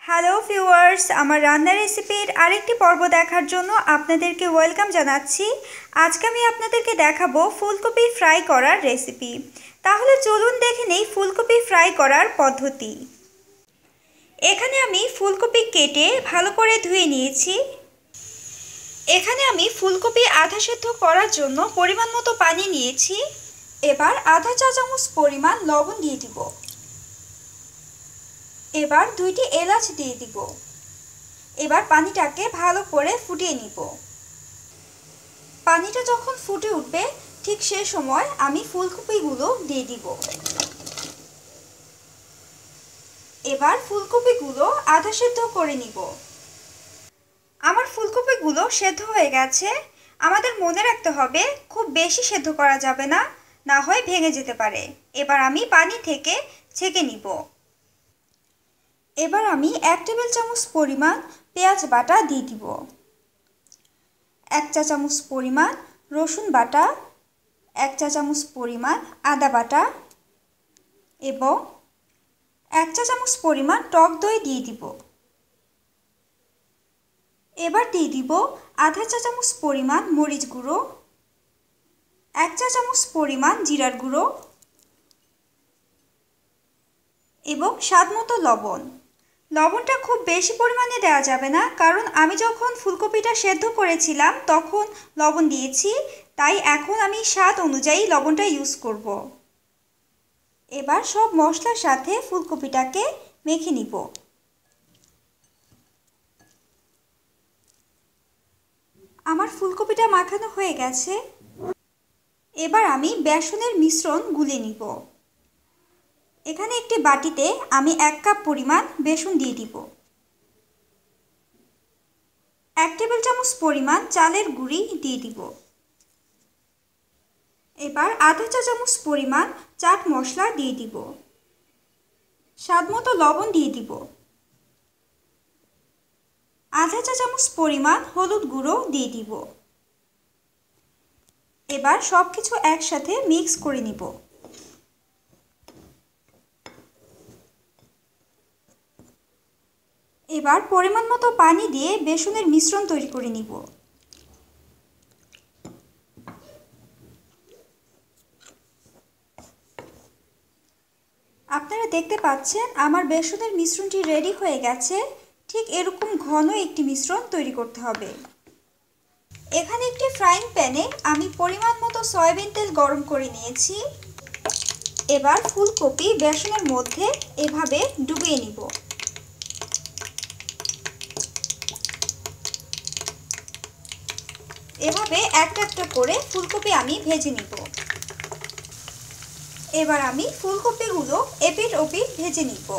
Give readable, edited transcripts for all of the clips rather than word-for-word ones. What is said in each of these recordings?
Hello viewers, আমার রান্নার রেসিপির আরেকটি পর্ব দেখার জন্য আপনাদেরকে ওয়েলকাম জানাচ্ছি। আজকে আমি আপনাদেরকে দেখাবো ফুলকপি ফ্রাই করার রেসিপি। তাহলে চলুন দেখে নেই ফুলকপি ফ্রাই করার পদ্ধতি। এখানে আমি ফুলকপি কেটে ভালো করে ধুয়ে নিয়েছি। এখানে আমি ফুলকপি আধা সেদ্ধ করার জন্য পরিমাণ মতো পানি নিয়েছি। এবার আধা চা চামচ পরিমাণ লবণ দিয়ে দিব। এবার 2টি এলাচ দিয়ে দিব। এবার পানিটাকে ভালো করে ফুটিয়ে নিব। পানিটা যখন ফুটে উঠবে ঠিক সেই সময় আমি ফুলকপিগুলো দিয়ে দিব। এবার ফুলকপিগুলো আধা সেদ্ধ করে নিব। আমার ফুলকপিগুলো সেদ্ধ হয়ে গেছে। আমাদের মনে রাখতে হবে খুব বেশি সেদ্ধ করা যাবে না, না হয় ভেঙে যেতে পারে। এবার আমি পানি থেকে ছেঁকে নিব। এবার আমি 1 টেবিল চামচ পরিমাণ পেঁয়াজ বাটা দিয়ে দিব। 1 চা চামচ পরিমাণ রসুন বাটা, 1 চা চামচ পরিমাণ আদা বাটা এবং 1 চা চামচ পরিমাণ টক দই দিয়ে দিব। এবার দিয়ে দিব আধা চা চামচ পরিমাণ মরিচ গুঁড়ো, 1 চা চামচ পরিমাণ জিরার গুঁড়ো এবং স্বাদমতো লবণ। লবণটা খুব বেশি পরিমাণে দেওয়া যাবে না, কারণ আমি যখন ফুলকপিটা সেদ্ধ করেছিলাম তখন লবণ দিয়েছি, তাই এখন আমি স্বাদ অনুযায়ী লবণটা ইউজ করব। এবার সব মশলার সাথে ফুলকপিটাকে মেখে নিব। আমার ফুলকপিটা মাখানো হয়ে গেছে। এবার আমি বেসনের মিশ্রণ গুলে নিব। এখানে একটি বাটিতে আমি 1 কাপ পরিমাণ বেসন দিয়ে দিব। 1 টেবিল চামচ পরিমাণ চালের গুঁড়ি দিয়ে দিব। এবার আধা চা চামচ পরিমাণ চাট মশলা দিয়ে দিব। স্বাদমতো লবণ দিয়ে দিব। আধা চা চামচ পরিমাণ হলুদ গুঁড়ো দিয়ে দিব। এবার সবকিছু একসাথে মিক্স করে নিব। এবার পরিমাণ মতো পানি দিয়ে বেসনের মিশ্রণ তৈরি করে নিব। আপনারা দেখতে পাচ্ছেন আমার বেসনের মিশ্রণটি রেডি হয়ে গেছে। ঠিক এরকম ঘন একটি মিশ্রণ তৈরি করতে হবে। এখানে একটি ফ্রাইং প্যানে আমি পরিমাণ মতো সয়াবিন তেল গরম করে নিয়েছি। এবার ফুলকপি বেসনের মধ্যে এভাবে ডুবিয়ে নিব। এভাবে একটা একটা করে ফুলকপি আমি ভেজে নিব। এবার আমি ফুলকপিগুলো এপিট ওপিট ভেজে নিব।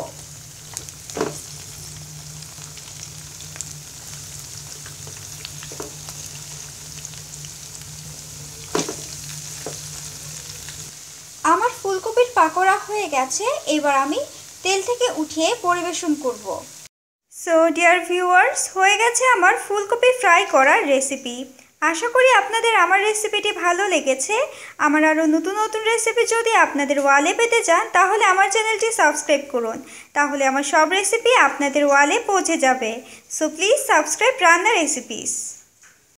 আমার ফুলকপির পাকোড়া হয়ে গেছে। এবার আমি তেল থেকে উঠিয়ে পরিবেশন করব। সো ডিয়ার ভিউয়ার্স, হয়ে গেছে আমার ফুলকপি ফ্রাই করার রেসিপি। আশা করি আপনাদের আমার রেসিপিটি ভালো লেগেছে। আমার আরও নতুন নতুন রেসিপি যদি আপনাদের ওয়ালে পেতে চান তাহলে আমার চ্যানেলটি সাবস্ক্রাইব করুন। তাহলে আমার সব রেসিপি আপনাদের ওয়ালে পৌঁছে যাবে। সো প্লিজ সাবস্ক্রাইব রান্না রেসিপিস।